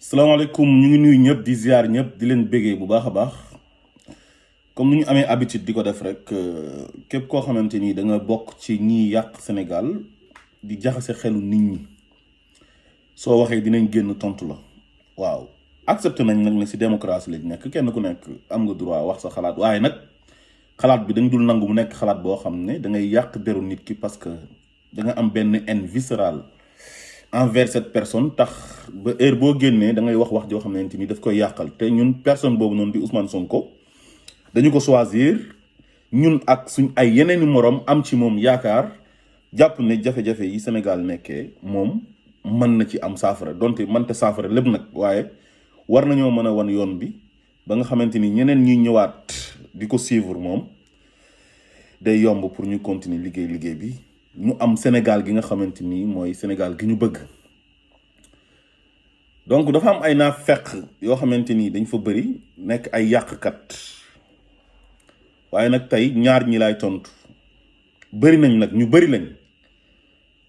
salaamaaleykum ñu ngi nuyu ñëpp di ziar ñëpp di leen bégee bu baax a baax comme ni ñu amee habitude di ko def rek képp koo xamante ni da nga bokk ci ñiy yàq Sénégal di jaxase xelu nit ñi soo waxee dinañ génn tontu la waaw accepté nañ nag ne si démocratie lañ nekk kenn ku nekk am nga droit wax sa xalaat waaye nag xalaat bi dañ dul nangu mu nekk xalaat boo xam ne da ngay yàq deru nit ki parce que da nga am benn haine viscérale envers cette personne tax ba heure boo génnee da ngay wax joo xamante ni daf koy yàqal te ñun personne boobu noonu di Ousmane Sonko dañu ko choisir ñun ak suñ ay yeneeni moroom am ci moom yaakaar jàpp ne jafe-jafe yi Sénégal nekkee moom mën na ci am saafara donte mënta saafara lépp nag waaye war nañoo mën a wan yoon bi ba nga xamante ni ñeneen ñuy ñëwaat di ko suivre moom day yomb pour ñu continuer liggéey bi ñu am Sénégal gi nga xamante ni mooy Sénégal gi ñu bëgg. donc dafa am ay naafeq yoo xamante ni dañ fa bëri nekk ay yàqkat waaye nag tey ñaar ñi laay tontu bëri nañ nag ñu bëri lañ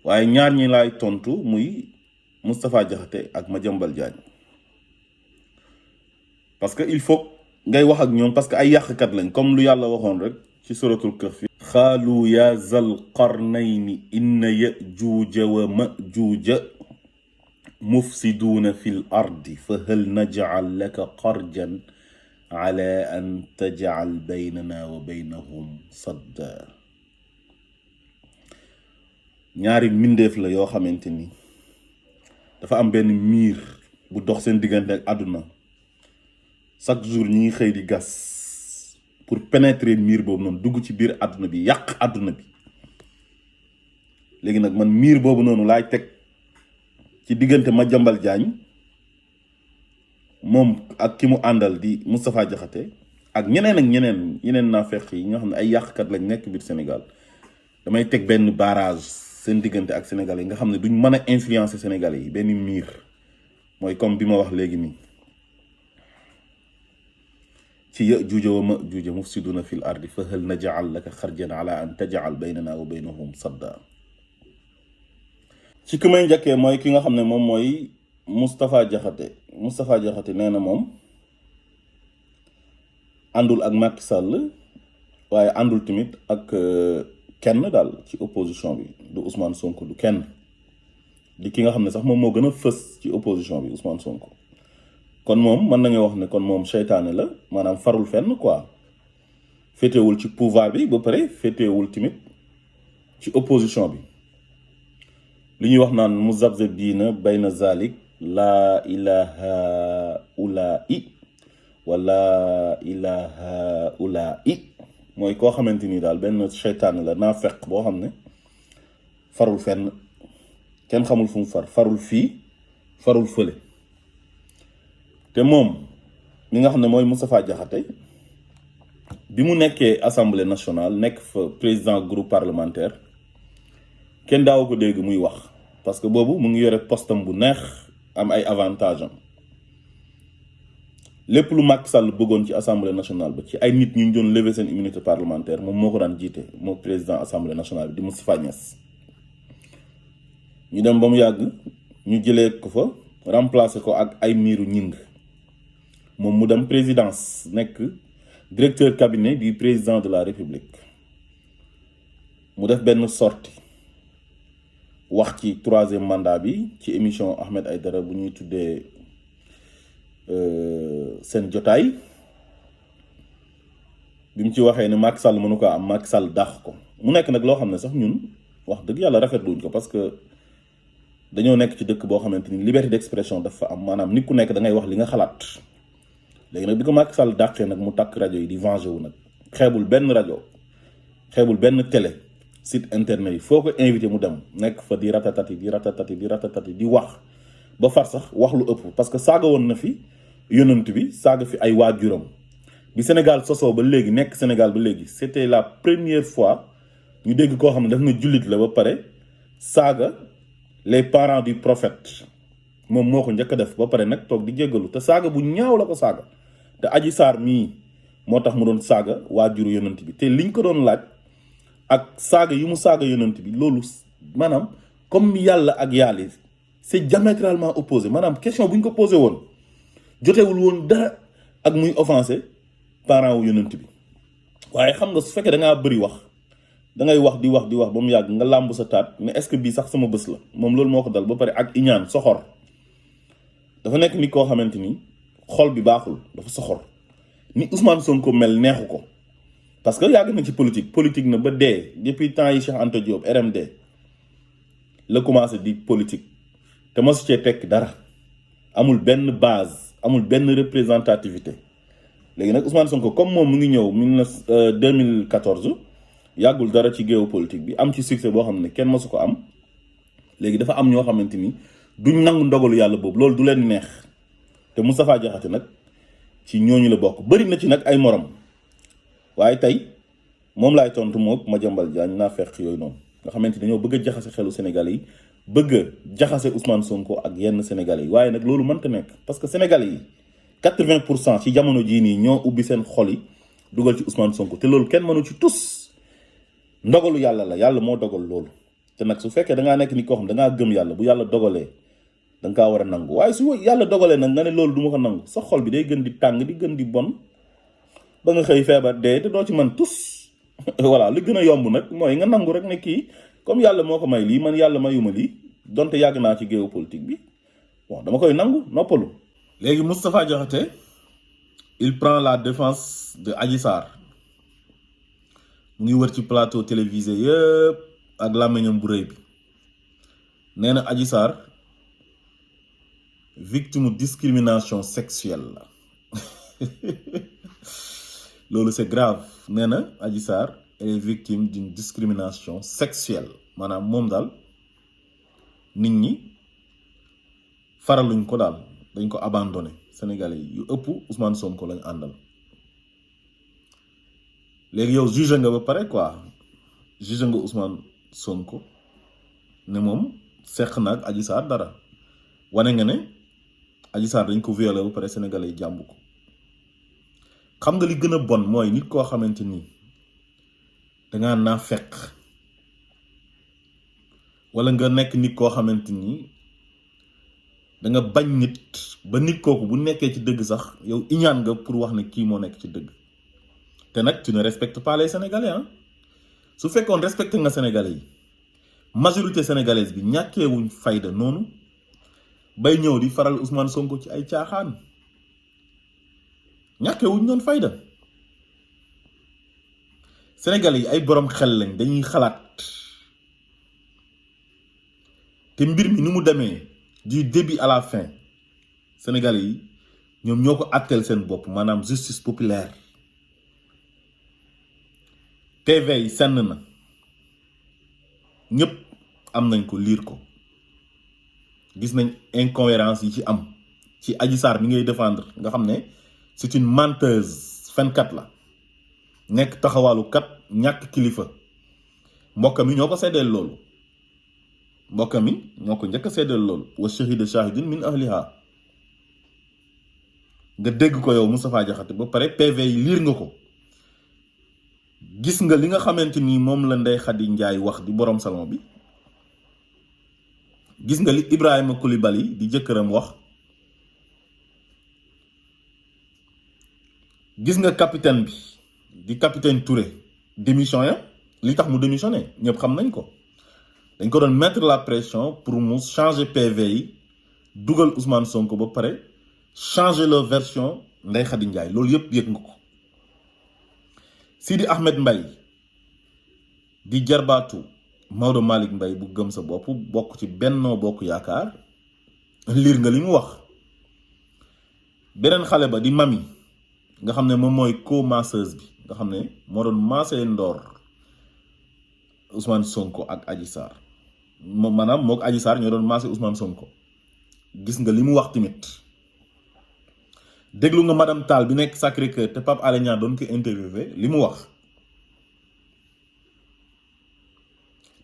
waaye ñaar ñi laay tontu muy Moustapha Diakhaté ak Madiambal Diagne parce que il faut ngay wax ak ñoom parce que ay yàqkat lañ comme lu yàlla waxoon rek ci suratul kahf xaalu ya zal qarnayni inna yajuuja wa majuuja mufsiduuna fil ardi fa hal najcal laka xarjan ala an tajcal baynana wa baynahum sadda. ñaari mbindeef la yoo xamante ni dafa am benn miir bu dox seen diggante ak àdduna chaque jour ñi ngi xëy di gas pour pénétrer miir boobu noonu dugg ci biir àdduna bi yàq àdduna bi. léegi nag man miir boobu noonu laay teg ci diggante Madiambal Diagne moom ak ki mu àndal di Moustapha Diakhaté ak ñeneen naafeq yi nga xam ne ay yàqkat lañ nekk biir Sénégal damay teg benn barrage seen diggante ak Sénégalais yi nga xam ne duñ mën a influencer Sénégalais yi benn miir mooy comme bi ma wax léegi nii ci yajuuja wa majuuja mufsiduna fil ardi fa hal naj'al laka xarjan ala an taj'al baynana wa baynahum sadda. ci ki may njëkkee mooy ki nga xam ne moom mooy Moustapha Diakhaté nee na moom àndul ak Macky Sall waaye àndul tamit ak kenn daal ci opposition bi du Ousmane Sonko du kenn di ki nga xam ne sax moom moo gën a fës ci opposition bi Ousmane Sonko. kon moom mën nañu wax ne kon moom seytaane la maanaam farul fenn quoi féetewul ci pouvoir bi ba pare féetewul tamit ci opposition bi. li ñuy wax naan muzabzabina bayna zalik laa ilaha ulai wala ilaha ulai mooy koo xamante ni daal benn seytaane la naa fekk boo xam ne farul fenn kenn xamul fu mu farul fii farul fële. te moom mi nga xam ne mooy Moustapha Diakhaté bi mu nekkee assemblée nationale nekk fa président groupe parlementaire kenn daaw ko dégg muy wax parce que boobu mu ngi yore postam bu neex am ay avantage am lépp lu Macky Sall bëggoon ci assemblée nationale ba ci ay nit ñu doon lever seen immunité parlementaire moom moo ko daan jiite moo président assemblée nationale bi di Moustapha Niasse. ñu dem ba mu yàgg ñu jëlee ko fa remplacer ko ak ay miiru ñing moom mu dem présidence nekk directeur cabinet du président de la république mu def benn sortie wax ci 3e mandat bi ci émission Ahmed Aïdara bu ñuy tuddee seen jotaay bi mu ci waxee ne Macky Sall mënu ko am Macky Sall dàq ko mu nekk nag loo xam ne sax ñun wax dëgg yàlla rafetluñ ko parce que dañoo nekk ci dëkk boo xamante ni liberté d'expression dafa am maanaam nit ku nekk da ngay wax li nga xalaat. léegi nag bi ko Macky Sall dàqee nag mu takk rajo yi di venger wu nag xeebul benn rajo xeebul benn télé site internet yi foo ko invité mu dem nekk fa di ratatati di wax ba far sax wax lu ëpp parce que saaga woon na fi yonent bi saaga fi ay waajuram bi Sénégal sosoo ba léegi nekk Sénégal ba léegi c'était la première fois ñu dégg koo xam ne daf na jullit la ba pare saaga les parents du prophète moom moo ko njëkk a def ba pare nag toog di jéggalu te saaga bu ñaaw la ko saaga te Adji Sarr mii moo tax mu doon saaga waajuru yonent bi te liñ ko doon laaj ak saaga yi mu saaga yonent bi loolu maanaam comme yàlla ak yàlla c'est diamétralement opposé maanaam question bu ñu ko posé woon jotewul woon dara ak muy offensé parent wu yonent bi waaye xam nga su fekkee da ngaa bëri wax da ngay wax di wax ba mu yàgg nga làmb sa taat mais est-ce que bii sax sama bés la moom loolu moo ko dal ba pare ak iñaan soxor dafa nekk nit koo xamante ni xol bi baaxul dafa soxor ni Ousmane Sonko mel neexu ko parce que yàgg na ci politique na ba dee depuis temps yi Cheikh Anta Diop RMD la commencé di politique te mosu cee tekk dara amul benn base amul benn représentativité léegi nag Ousmane Sonko comme moom mu ngi ñëw 2014 yàggul dara ci géopolitique bi am ci succès boo xam ne kenn mosu ko am léegi dafa am ñoo xamante ni duñ nangu ndogalu yàlla boobu loolu du leen neex te Moustapha Diakhaté nag ci ñooñu la bokk bëri na ci nag ay morom waaye tey moom laay tontu mook Madiambal Diagne naa fekk yooyu noonu nga xamante dañoo bëgg a jaxase xelu Sénégalais yi bëgg a jaxase Ousmane Sonko ak yenn Sénégalais yi waaye nag loolu mënta nekk parce que Sénégalais yi 80% ci jamono jii nii ñoo ubbi seen xol yi dugal ci Ousmane Sonko te loolu kenn mënu ci tus ndogalu yàlla la yàlla moo dogal loolu te nag su fekkee da ngaa nekk ni koo xam da ngaa gëm yàlla bu yàlla dogalee da nga kaa war a nangu waaye su yàlla dogalee nag nga ne loolu du ma ko nangu sa xol bi day gën di tàng di gën di bon ba nga xëy feebar dee te doo ci mën tus voilà li gën a yomb nag mooy nga nangu rek ne kii comme yàlla moo ko may lii man yàlla mayuma lii donte yàgg naa ci géopolitique bi bon dama koy nangu noppalu. léegi Moustapha Diakhaté il prend la défense de Adji Sarr mu ngi wër ci plateau télévisé yëpp ak làmmiñam bu rëy bi nee na Adji Sarr victime discrimination sexuelle la loolu c'est grave nee na Adji Sarr elle est victime d'une discrimination sexuelle maanaam moom daal nit ñi faraluñ ko daal dañ ko abandonné Sénégalais yi yu ëpp Ousmane Sonko lañ àndal léegi yow juge nga ba pare quoi juge nga Ousmane Sonko ne moom seq na ak Adji Sarr dara wane nga ne Adji Sarr dañ ko violé ba pare Sénégalais yi jàmb ko xam nga li gën a bon mooy nit koo xamante ni dangaa naa fekk wala nga nekk nit koo xamante ni da nga bañ nit ba nit kooku bu nekkee ci dëgg sax yow iñaan nga pour wax ne kii moo nekk ci dëgg te nag tu ne respectes pas les Sénégalais ah su fekkoon respecté nga Sénégalais yi majorité sénégalaise bi ñàkkeewuñ fayda noonu bay ñëw di faral Ousmane Sonko ci ay caaxaan ñàkkeewuñ noonu fayda Sénégalais yi ay borom xel lañ dañuy xalaat te mbir mi ni mu demee du début à la fin Sénégalais yi ñoom ñoo ko àtteel seen bopp maanaam justice populaire PV yi senn na ñëpp am nañ ko liir ko gis nañ incohérence yi ci am ci Adji Sarr mi ngay défendre nga xam ne c'est une menteuse fenkat la nekk taxawaalu kat ñàkk kilifa mbokkam mi ñoo ko seddeel loolu mbokkam mi ñoo ko njëkk a seddeel loolu wa shahida shahidun min ahliha nga dégg ko yow Moustapha Diakhaté ba pare PV yi liir nga ko gis nga li nga xamante ni moom la Ndeye Khady Ndiaye wax di borom salon bi gis nga li Ibrahima Coulibaly di jëkkëram wax gis nga capitaine bi di capitaine Touré démission ya li tax mu démissionné ñëpp xam nañ ko dañ ko doon mettre la pression pour mu changer PV yi dugal Ousmane Sonko ba pare changer leur version Ndeye Khady Ndiaye loolu yëpp yëg nga ko Sidi Ahmed Mbaye di jarbaatu Maodo Malick Mbaye bu gëm sa bopp bokk ci Benno Bokk Yaakaar liir nga li mu wax beneen xale ba di mami nga xam ne moom mooy co-masseuse bi nga xam ne moo doon maasee ndoor Ousmane Sonko ak Adji Sarr moom maanaam moo ko Adji Sarr ñoo doon maasee Ousmane Sonko gis nga li mu wax tamit déglu nga madame Tall bi nekk Sacré-Cœur te Pape Alé Niang doon ko interviewé li mu wax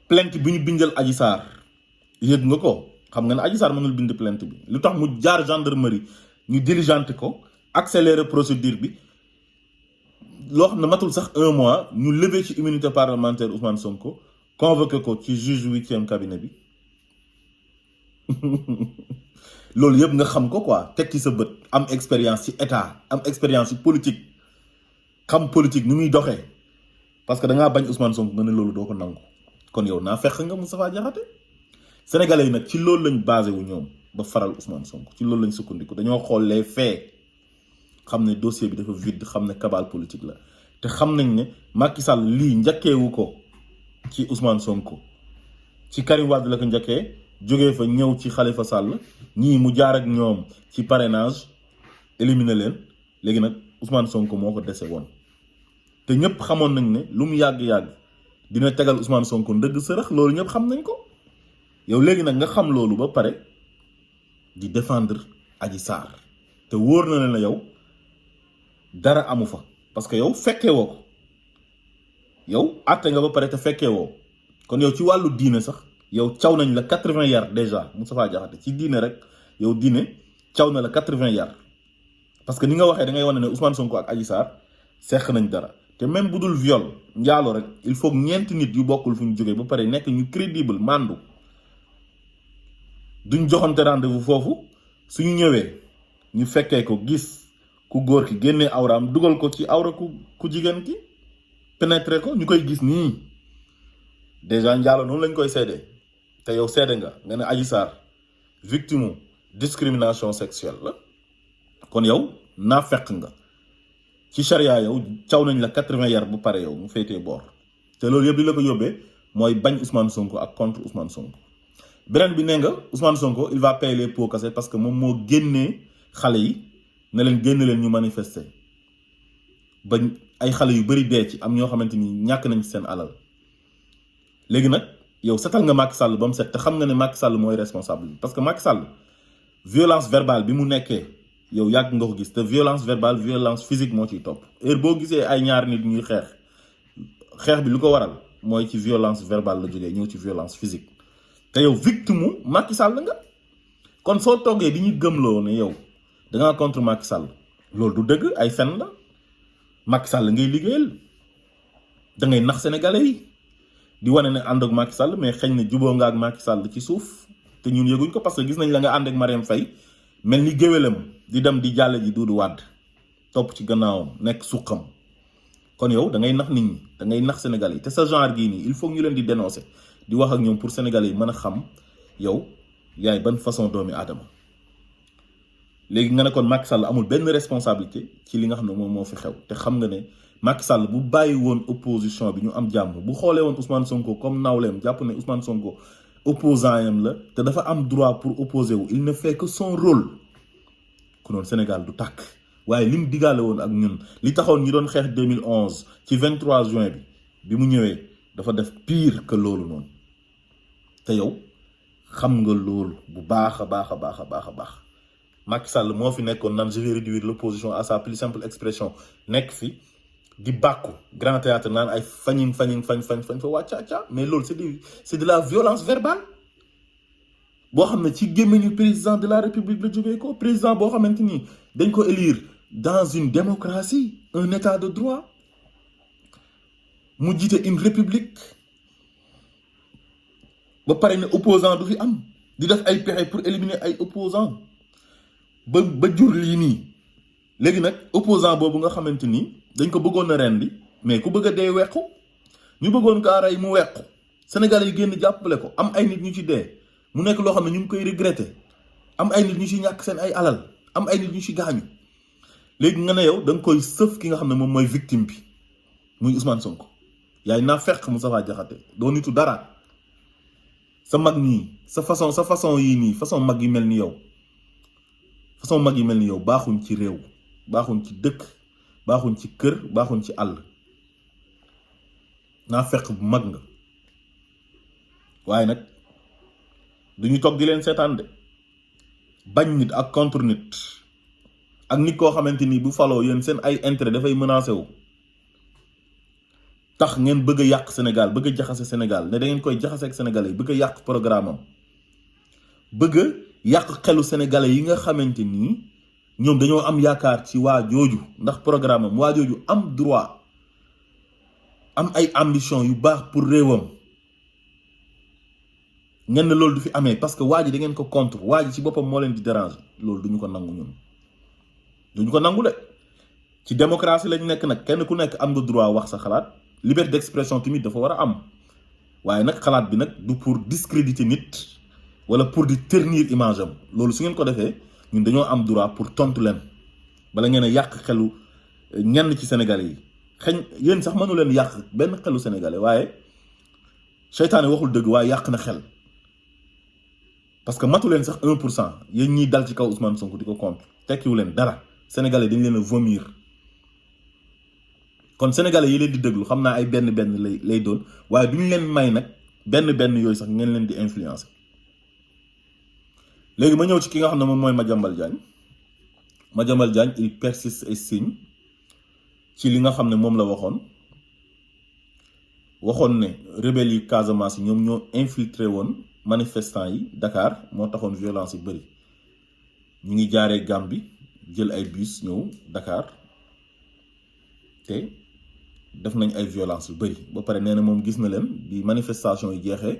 plainte bi ñu bindal Adji Sarr yëg nga ko xam nga ne Adji Sarr mënul bind plainte bi lu tax mu jaar gendarmerie ñu diligenté ko accélérer procédure bi loo xam ne matul sax 1 mois ñu lever ci immunité parlementaire Ousmane Sonko convoqué ko ci juge 8e cabinet bi loolu yëpp nga xam ko quoi teg ci sa bët am expérience ci état am expérience ci politique xam politique ni muy doxee parce que da ngaa bañ Ousmane Sonko nga ne loolu doo ko nangu kon yow naa fekk nga Moustapha Diakhaté sénégalais yi nag ci loolu lañ basé wu ñoom ba faral Ousmane Sonko ci loolu lañ sukkandiku dañoo xool les faits xam ne dossier bi dafa vide xam ne cabale politique la te xam nañ ne Macky Sall lii njëkkeewu ko ci Ousmane Sonko ci Karim Wade la ko njëkkee jógee fa ñëw ci Khalifa Sall ñii mu jaar ak ñoom ci parrainage éliminer leen léegi nag Ousmane Sonko moo ko dese woon te ñëpp xamoon nañ ne lu mu yàgg-yàgg dina tegal Ousmane Sonko ndëgg sërëx loolu ñëpp xam nañ ko yow léegi nag nga xam loolu ba pare di défendre Adji Sarr te wóor na ne la yow dara amu fa parce que yow fekkee woo ko yow àtte nga ba pare te fekkee woo kon yow ci wàllu diine sax yow caw nañ la 80 yar déjà Moustapha Diakhaté ci diine rek yow diine caw na la 80 yar parce que ni nga waxee da ngay wane ne Ousmane Sonko ak Adji Sarr seq nañ dara te même bu dul viol njaaloo rek il faut ñeenti nit yu bokkul fu ñu jógee ba pare nekk ñu crédible mandu duñ joxante rendez-vous foofu suñu ñëwee ñu fekkee ko gis ku góor ki génnee awraam dugal ko ci awra ku jigéen ki pénétrer ko ñu koy gis nii déjà njaaloo noonu lañ koy seedee te yow seede nga ne Adji Sarr victime discrimination sexuelle la kon yow naa fekk nga ci charia yow caw nañ la 80 yar bu pare yow mu féetee boor te loolu yëpp li la ko yóbbee mooy bañ Ousmane Sonko ak contre Ousmane Sonko beneen bi nee nga Ousmane Sonko il va payer les pots cassés parce que moom moo génnee xale yi ne leen génn leen ñu manifester ba ay xale yu bari dee ci am ñoo xamante ni ñàkk nañ ci seen alal léegi nag yow setal nga Macky Sall ba mu set te xam nga ne Macky Sall mooy responsable bi parce que Macky Sall violence verbale bi mu nekkee yow yàgg nga ko gis te violence verbale violence physique moo ciy topp heure boo gisee ay ñaar nit ñuy xeex bi lu ko waral mooy ci violence verbale la jógee ñëw ci violence physique te yow victime Macky Sall nga kon soo toggee di ñu gëmloo ne yow dangaa contre Macky Sall loolu du dëgg ay fen la Macky Sall ngay liggéeyal da ngay nax sénégalais yi di wane ne ànd ak Macky Sall mais xëy na juboo nga ak Macky Sall ci suuf te ñun yëguñ ko parce que gis nañ la nga ànd ak Marième Faye mel ni géwélam di dem di jàlle ji Doudou Wade topp ci gannaawam nekk suqam kon yow da ngay nax nit ñi da ngay nax sénégalais yi te sa genre gii nii il faut ñu leen di dénoncer di wax ak ñoom pour sénégalais yi mën a xam yow yaay ban façon doomi aadama léegi nga ne kon Macky Sall amul benn responsabilité ci li nga xam ne moom moo fi xew te xam nga ne Macky Sall bu bàyyi woon opposition bi ñu am jàmm bu xoolee woon Ousmane Sonko comme nawleem jàpp ne Ousmane Sonko opposant yam la te dafa am droit pour opposer wu il ne fait que son rôle ku noonu Sénégal du tàkk waaye li mu digaale woon ak ñun li taxoon ñi doon xeex 2011 ci 23 juin bi mu ñëwee dafa def pire que loolu noonu te yow xam nga loolu bu baax a baax a baax a baax a baax Macky Sall moo fi nekkoon naan je vais réduire l'opposition à sa plus simple expression nekk fi di bàkku grand théâtre naan ay fañ fa wàcca mais loolu c'est de la violence verbale boo xam ne ci gémmiñu président de la république la jógee ko président boo xamante ni dañ ko élire dans une démocratie un état de droit mu jiite une république ba pare ne opposant du fi am di def ay pexe pour éliminer ay opposant ba jur lii nii léegi nag opposant boobu nga xamante ni dañ ko bëggoon a rendi mais ku bëgg a dee wequ ñu bëggoon ko rey mu wequ Sénégal yi génn jàppale ko am ay nit ñu ci dee mu nekk loo xam ne ñu ngi koy regretter am ay nit ñu ci ñàkk seen ay alal am ay nit ñu ci gaañu léegi nga ne yow da nga koy sëf ki nga xam ne moom mooy victime bi muy Ousmane Sonko yaay naa fekk Moustapha Diakhaté doo nitu dara sa mag nii sa façon yii nii façon mag yi mel ni yow baaxuñ ci réew baaxuñ ci dëkk baaxuñ ci kër baaxuñ ci àll naa fekk bu mag nga waaye nag duñu toog di leen seetaan de bañ nit ak contre nit ak nit koo xamante ni bu faloo yéen seen ay intérêt dafay menacé wu tax ngeen bëgg a yàq Sénégal bëgg a jaxase Sénégal ne da ngeen koy jaxase ak sénégalais yi bëgg a yàq programme am bëgg a yàq xelu sénégalais yi nga xamante ni ñoom dañoo am yaakaar ci waa jooju ndax programme am waa jooju am droit am ay ambition yu baax pour réewam ngeen ne loolu du fi amee parce que waa ji da ngeen ko contre waa ji ci boppam moo leen di déranger loolu duñu ko nangu ñun duñu ko nangu de ci démocratie lañ nekk nag kenn ku nekk am nga droit wax sa xalaat liberté d'expression tamit dafa war a am waaye nag xalaat bi nag du pour discréditer nit wala pour di ternir image am loolu su ngeen ko defee ñun dañoo am droit pour tontu leen bala ngeen a yàq xelu ñenn ci sénégalais yi xëy yéen sax mënu leen yàq benn xelu sénégalais waaye seytaane waxul dëgg waaye yàq na xel parce que matu leen sax 1% yéen ñiy dal ci kaw Ousmane Sonko di ko contre tekkiwu leen dara sénégalais dañ leen a vomir kon sénégalais yi leen di déglu xam naa ay benn lay doon waaye duñu leen may nag benn yooyu sax ngeen leen di influencer léegi ma ñëw ci ki nga xam ne moom mooy Madiambal Diagne il persiste et signe ci li nga xam ne moom la waxoon ne rebelles yi Casamance yi ñoom ñoo infiltré woon manifestants yi Dakar moo taxoon violence yi bëri ñu ngi jaaree Gambie jël ay bus ñëw Dakar te def nañ ay violence yu bëri ba pare nee na moom gis na leen bi manifestation yi jeexee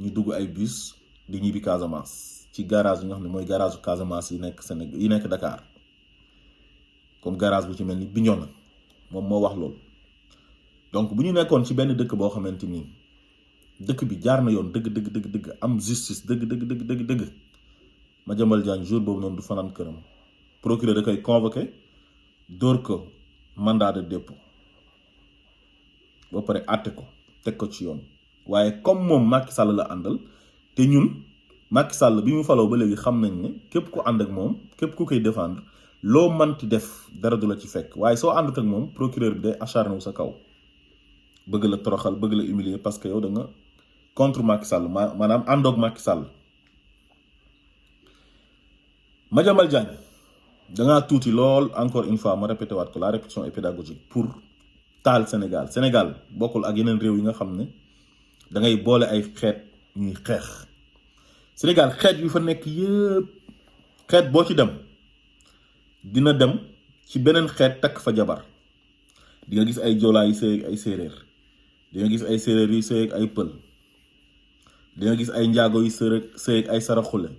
ñu dugg ay bus di ñibbi Casamance ci garage yi nga xam ne mooy garage u Casamance yi nekk Sénégal yi nekk Dakar comme garage bu ci mel ni Bignona moom moo wax loolu donc bu ñu nekkoon ci benn dëkk boo xamante ni dëkk bi jaar na yoon dëgg am justice dëgg Madiambal Diagne jour boobu noonu du fanaan këram procureur da koy convoqué dóor ko mandat de dépôt ba pare àtte ko teg ko ci yoon waaye comme moom Macky Sall la àndal te ñun Macky Sall bi mu faloo ba léegi xam nañ ne képp ku ànd ak moom képp ku koy défendre loo manti def dara du la ci fekk waaye soo àndut ak moom procureur bi day acharné wu sa kaw bëgg la toroxal bëgg la humilier parce que yow da nga contre Macky Sall maanaam àndoog Macky Sall Madiambal Diagne dangaa tuuti lool encore une fois ma répété waat ko la répétition est pédagogique pour taal Sénégal bokkul ak yeneen réew yi nga xam ne da ngay boole ay xeet ñuy xeex Sénégal xeet yu fa nekk yëpp xeet boo ci dem dina dem ci beneen xeet takk fa jabar di nga gis ay joolaa yu sëy ak ay séeréer di nga gis ay séeréer yu sëy ak ay pël di nga gis ay njaago yu sëy ak ay saraxule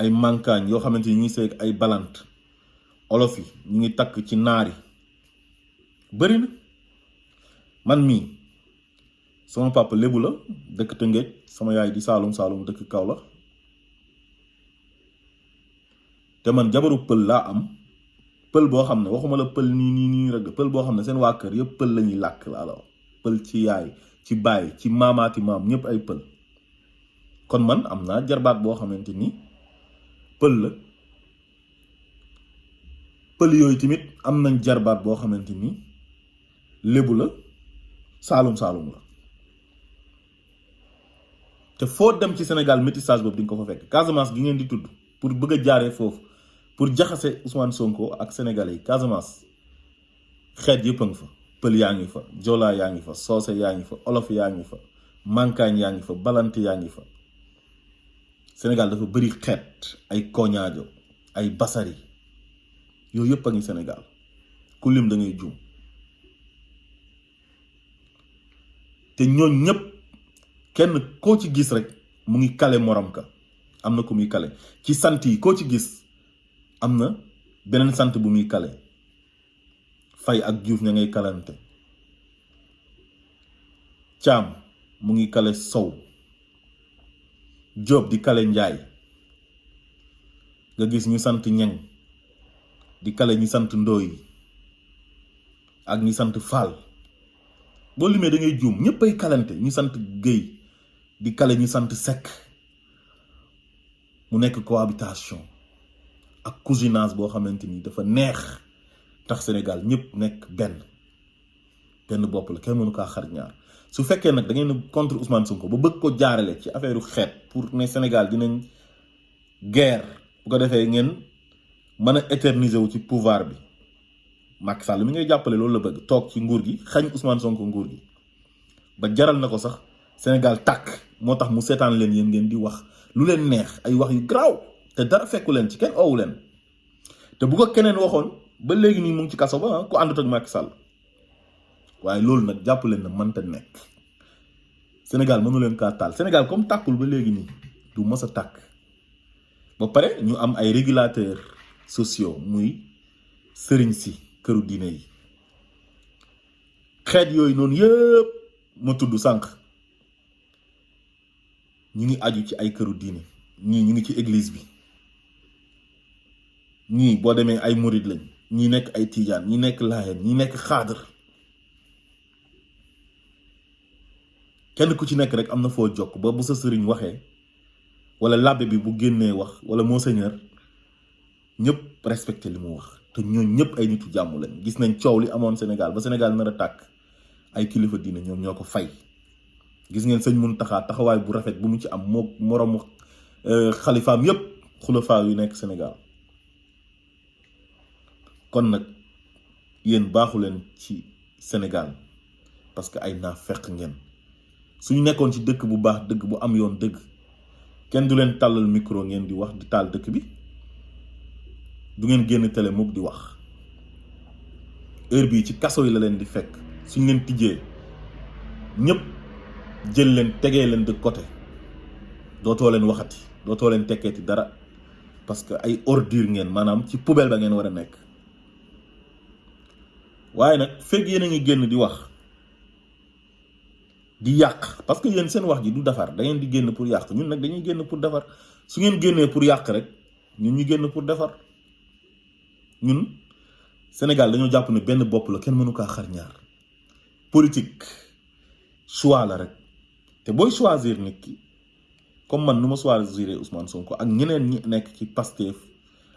ay mankaañ yoo xamante ni ñuy sëy ak ay balant olof yi ñu ngi takk ci naar yi bëri na man mii sama papa lébu la dëkk Tëngéej sama yaay di saalum dëkk Kaolack te man jabaru pël laa am pël boo xam ne waxuma la pël nii rek pël boo xam ne seen waa kër yëpp pël la ñuy làkk la alors pël ci yaay ci baay ci maamaati maam ñëpp ay pël kon man am naa jarbaat boo xamante ni pël la pël yooyu tamit am nañ jarbaat boo xamante ni lébu la saalum la te foo dem ci Sénégal métissage boobu di nga ko fa fekk Casamance gi ngeen di tudd pour bëgg a jaaree foofu pour jaxase Ousmane Sonko ak sénégalais yi Casamance xeet yëpp a ngi fa pël yaa ngi fa joolaa yaa ngi fa soose yaa ngi fa olof yaa ngi fa mankaañ yaa ngi fa balante yaa ngi fa Sénégal dafa bëri xeet ay koñaajo ay basari yooyu yëpp a ngi Sénégal ku lim da ngay juum te ñooñ ñëpp kenn koo ci gis rek mu ngi kale morom ka am na ku muy kale ci sant yi koo ci gis am na beneen sant bu muy kale Fay ak Diouf ña ngay kalante Caam mu ngi kale Sow Jóob di kale Njaay nga gis ñu sant Ñeng di kale ñi sant Ndooy ak ñi sant Fall boo limee da ngay juum ñëpp ay kalante ñu sant Géy di kale ñu sant Sekk mu nekk cohabitation ak cousinage boo xamante ni dafa neex tax Sénégal ñëpp nekk benn bopp la kenn mënu kaa xar ñaar su fekkee nag da ngeen contre Ousmane Sonko ba bëgg ko jaarale ci affaire xeet pour ne Sénégal dinañ guerre bu ko defee ngeen mën a éterniser wu ci pouvoir bi Macky Sall mi ngay jàppale loolu la bëgg toog ci nguur gi xañ Ousmane Sonko nguur gi ba jaral na ko sax Sénégal tàkk moo tax mu seetaan leen yéen ngeen di wax lu leen neex ay wax yu garaaw te dara fekku leen ci kenn oowu leen te bu ko keneen waxoon ba léegi nii mu ngi ci kaso ba ku àndut ak Macky Sall waaye loolu nag jàpp leen na mënta nekk Sénégal mënu leen kaa taal Sénégal comme tàkkul ba léegi nii du mës a tàkk ba pare ñu am ay régulateurs sociaux muy sëriñ si këru diine yi xeet yooyu noonu yëpp ma tudd sànq ñu ngi aju ci ay këru diine ñii ñu ngi ci église bi ñii boo demee ay murid lañ ñi nekk ay tijaan ñi nekk laayeen ñi nekk xaadar kenn ku ci nekk rek am na foo jokk ba bu sa sëriñ waxee wala labbe bi bu génnee wax wala monseigneur ñëpp respecté li mu wax te ñooñ ñëpp ay nitu jàmm lañ gis nañ coow li amoon Sénégal ba Sénégal nar a tàkk ay kilifa diine ñoom ñoo ko fay gis ngeen sëñ Mountakha taxawaay bu rafet bu mu ci am moo moromu xalifaam yëpp xulafaa yu nekk Sénégal kon nag yéen baaxu leen ci Sénégal parce que ay naafeq ngeen suñu nekkoon ci dëkk bu baax dëgg bu am yoon dëgg kenn du leen tàllal micro ngeen di wax di taal dëkk bi du ngeen génn télé mukk di wax heure bii ci kaso yi la leen di fekk suñ leen tijjee ñëpp jël leen tegee leen de côté dootoo leen waxati dootoo leen tekkeeti dara parce que ay ordure ngeen maanaam ci poubelle ba ngeen war a nekk waaye nag fekk yéen a ngi génn di wax di yàq parce que yéen seen wax ji du defar da ngeen di génn pour yàq ñun nag dañuy génn pour defar su ngeen génnee pour yàq rek ñun ñu génn pour defar ñun Sénégal dañoo jàpp ne benn bopp la kenn mënu kaa xar ñaar politique choix la rek te booy choisir nit ki comme man nu ma choisir Ousmane Sonko ak ñeneen ñi nekk ci Pastef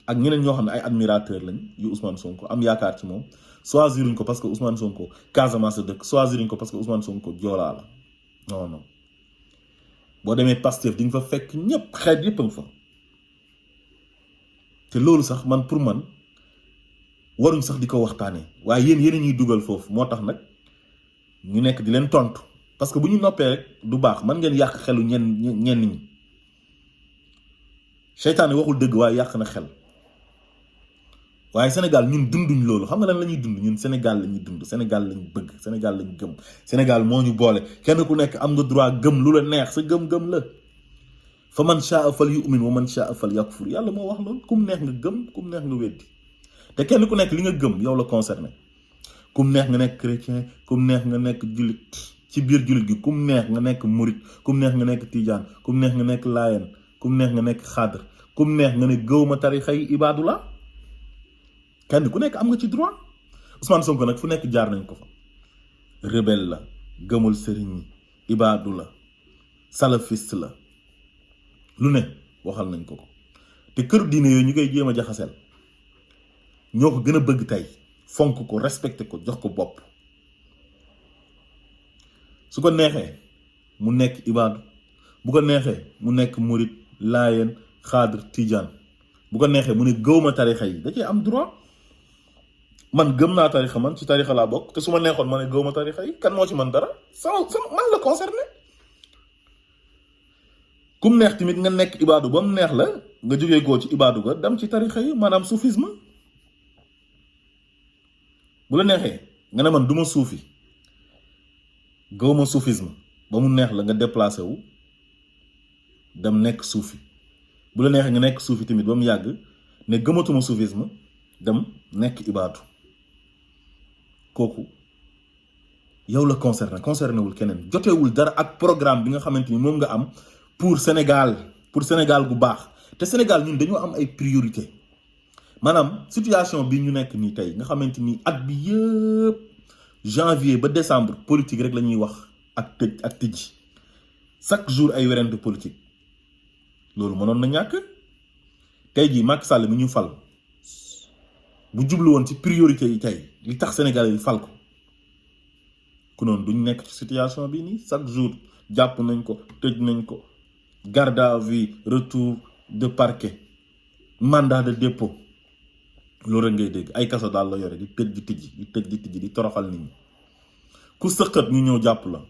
ak ñeneen ñoo xam ne ay admirateur lañ yu Ousmane Sonko am yaakaar ci moom choisiruñ ko parce que Ousmane Sonko Casamance dëkk choisiruñ ko parce que Ousmane Sonko joolaa la non non boo demee Pastef di nga fa fekk ñëpp xeet yëpp a nga fa te loolu sax man pour man waruñ sax di ko waxtaanee waaye yéen ñuy dugal foofu moo tax nag ñu nekk di leen tontu parce que bu ñu noppee rek du baax man ngeen yàq xelu ñenn ñi seytaane waxul dëgg waaye yàq na xel waaye Sénégal ñun dunduñ loolu xam nga lan la ñuy dund ñun Sénégal la ñuy dund Sénégal lañ bëgg Sénégal lañ gëm Sénégal moo ñu boole kenn ku nekk am nga droit gëm lu la neex sa gëm-gëm la fa man shaa fal yu'min wa man shaa fal yakfur yàlla moo wax loolu kum neex nga gëm kum neex nga weddi te kenn ku nekk li nga gëm yow la concerné kum neex nga nekk chrétien kum neex nga nekk jullit ci biir jullit gi kum neex nga nekk murit kum neex nga nekk tijaan kum neex nga nekk laayeen kum neex nga nekk xaadar kum neex nga ne gëwma tarixa yi ibaadu la kenn ku nekk am nga ci droit Ousmane Sonko nag fu nekk jaar nañ ko fa rebelle la gëmul sëriñ ñi ibaadu la salafiste la lu ne waxal nañ ko te kër diine yooyu ñu koy jéem a jaxaseel ñoo ko gën a bëgg tey fonk ko respecté ko jox ko bopp su ko neexee mu nekk ibaadu bu ko neexee mu nekk murit laayeen xaadir tijaan bu ko neexee mu ne gëwma tarixa yi da cee am droit man gëm naa tarixa man ci tarixa laa bokk te su ma neexoon ma ne gëwma tarixa yi kan moo ci man dara sama man la concerné kum neex tamit nga nekk ibaadu ba mu neex la nga jógee koo ci ibaadu ga dem ci tarixa yi maanaam soufisme bu la neexee nga ne man duma suufi gëwma soufisme ba mu neex la nga déplacé wu dem nekk suufi bu la neexee nga nekk suufi tamit ba mu yàgg ne gëmatuma soufisme dem nekk ibaadu kooku yow la concerné wul keneen jotewul dara ak programme bi nga xamante ni moom nga am pour Sénégal gu baax te Sénégal ñun dañoo am ay priorité maanaam situation bi ñu nekk nii tey nga xamante ni at bi yëpp janvier ba décembre politique rek la ñuy wax ak tëj ak tëj chaque jour ay werante politique loolu mënoon na ñàkk tey jii Macky Sall mi ñu fal bu jublu woon ci priorité yi tey li tax Sénégalais yi fal ko ku noonu duñ nekk ci situation bi nii chaque jour jàpp nañ ko tëj nañ ko garde à vue retour de parquet mandat de dépôt loolu rek ngay dégg ay kaso daal la yore di tëj di tijji di toroxal nit ñi ku sëqat ñu ñëw jàpp la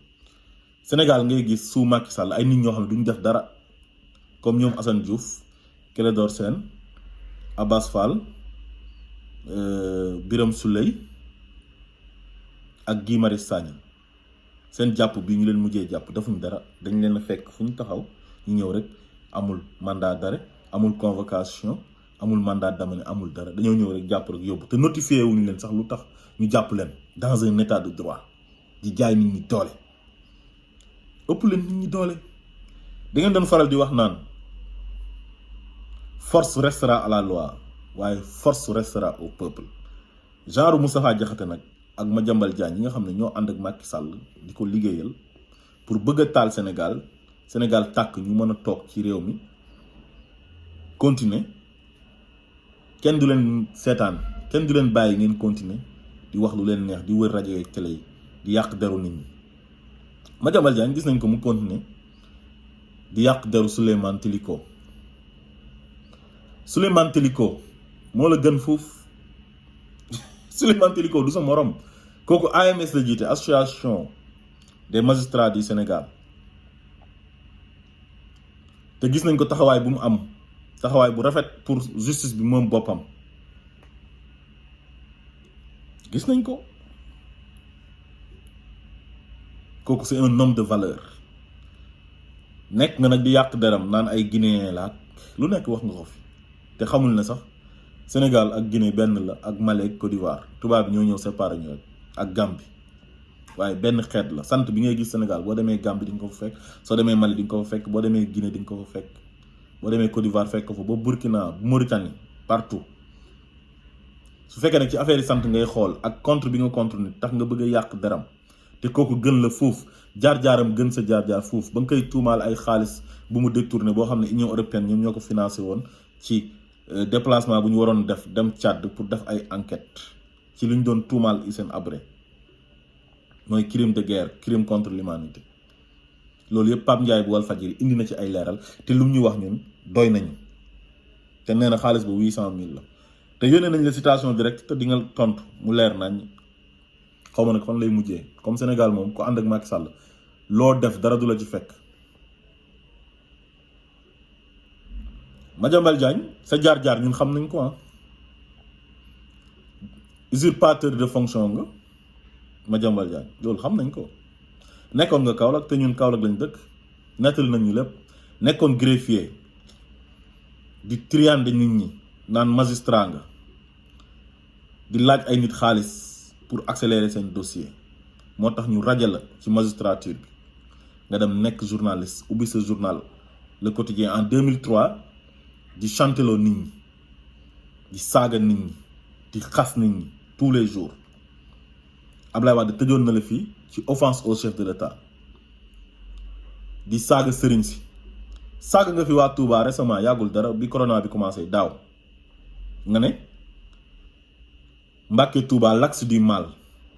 Sénégal ngay gis sous Macky Sall ay nit ñoo xam ne duñ def dara comme ñoom Assane Diouf Clédor Sène Abass Fall Birame Souleye ak Guy Marius Sagna seen jàpp bi ñu leen mujjee jàpp defuñ dara dañ leen a fekk fu ñu taxaw ñu ñëw rek amul mandat d'arrêt amul convocation amul mandat d'amener amul dara dañoo ñëw rek jàpp rek yóbbu te notifié wuñu leen sax lu tax ñu jàpp leen dans un état de droit di jaay nit ñi doole ëpp leen nit ñi doole. da ngeen doon faral di wax naan force restera à la loi waaye force restera au peuple genre Moustapha Diakhaté nag ak Madiambal Diagne yi nga xam ne ñoo ànd ak Macky Sall di ko liggéeyal pour bëgg a taal Sénégal tàkk ñu mën a toog ci réew mi continuer kenn du leen seetaan kenn du leen bàyyi ngeen continuer di wax lu leen neex di wër rajo ak télé yi di yàq deru nit ñi. Madiambal Diagne gis nañ ko mu continuer di yàq deru Souleymane Teliko moo la gën foofu Souleymane Teliko du sa morom kooku AMS la jiite association des magistrats du Sénégal te gis nañ ko taxawaay bu mu am taxawaay bu rafet pour justice bi moom boppam gis nañ ko kooku c'est un homme de valeur nekk nga nag di yàq deram naan ay Guinéen la lu nekk wax nga ko fi te xamul ne sax Sénégal ak Guinée benn la ak Mali ak Côte d'Ivoire tubaab bi ñoo ñëw séparé ñu rek ak Gambie waaye benn xeet la sant bi ngay gis Sénégal boo demee Gambie di nga ko fa fekk soo demee Mali di nga ko fa fekk boo demee Guinée di nga ko fa fekk boo demee Côte d'Ivoire fekk ko fa ba Burkina Mauritanie partout su fekkee nag ci affaire yi sant ngay xool ak contre bi nga contre nit tax nga bëgg a yàq deram te kooku gën la foofu jaar-jaaram gën sa jaar-jaar foofu ba nga koy tuumaal ay xaalis bu mu détourné boo xam ne Union européenne ñoom ñoo ko financé woon ci déplacement bu ñu waroon def dem Tchad pour def ay enquête ci lu ñu doon tuumaal Hissène Habré mooy crime de guerre crime contre l'humanité loolu yëpp Pape Ndiaye bu Walfadjri indi na ci ay leeral te lu mu ñu wax ñun doy nañu te nee na xaalis ba 800 000 la te yónnee nañ la citation directe te di nga tontu mu leer nañ xaw ma nag fan lay mujjee comme Sénégal moom ko ànd ak Macky Sall loo def dara du la ci fekk. Madiambal Diagne sa jaar-jaar ñun xam nañ ko usurpateur de fonction nga Madiambal Diagne loolu xam nañ ko nekkoon nga Kaolack te ñun Kaolack lañ dëkk nettali nañ ñu lépp nekkoon greffier di triande nit ñi naan magistrat nga di laaj ay nit xaalis pour accélérer seen dossier moo tax ñu rajo la ci magistrature bi nga dem nekk journaliste ubbi sa journal Le Quotidien en 2003 di chanteloo nit ñi di saaga nit ñi di xas nit ñi tous les jours Ablaye Wade tëjoon na la fii ci offense au chef de l'État di saaga sëriñ si saaga nga fi waa Touba récemment yàggul dara bi corona bi commencé daaw nga ne Mbàkke Touba l'axe du mal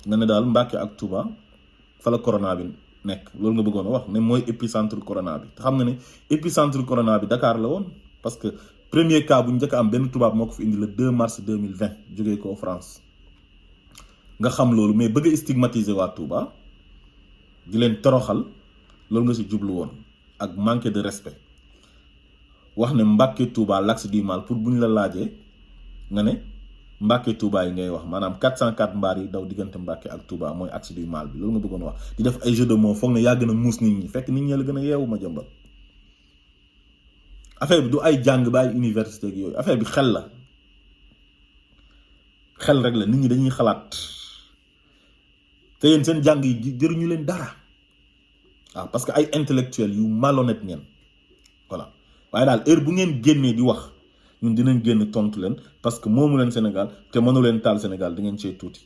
nga ne daal Mbàkke ak Touba fa la corona bi nekk loolu nga bëggoon a wax ne mooy épicentre corona bi te xam nga ne épicentre corona bi Dakar la woon parce que premier cas bu njëkk am benn tubaab moo ko fi indi le 2 mars 2020 jógee ko France nga xam loolu mais bëgg a stigmatiser waa Touba di leen toroxal loolu nga si jublu woon ak manque de respect wax ne Mbàkke Touba l'axe du mal pour bu ñu la laajee nga ne Mbàkke Touba yi ngay wax maanaam 404 mbaar yi daw diggante Mbàkke ak Touba mooy axe du mal bi loolu nga bëggoon wax di def ay jeu de mots foog ne yaa gën a muus nit ñi fekk nit ñi la gën a yeewu Madiambal affaire bi du ay jàng ba ay université ak yooyu affaire bi xel la xel rek la nit ñi dañuy xalaat te yéen seen jàng yi jëruñu leen dara waaw parce que ay intellectuels yu malhonnête ngeen voilà waaye daal heure bu ngeen génnee di wax ñun dinañ génn tontu leen parce que moomu leen Sénégal te mënu leen taal Sénégal di ngeen cee tuuti.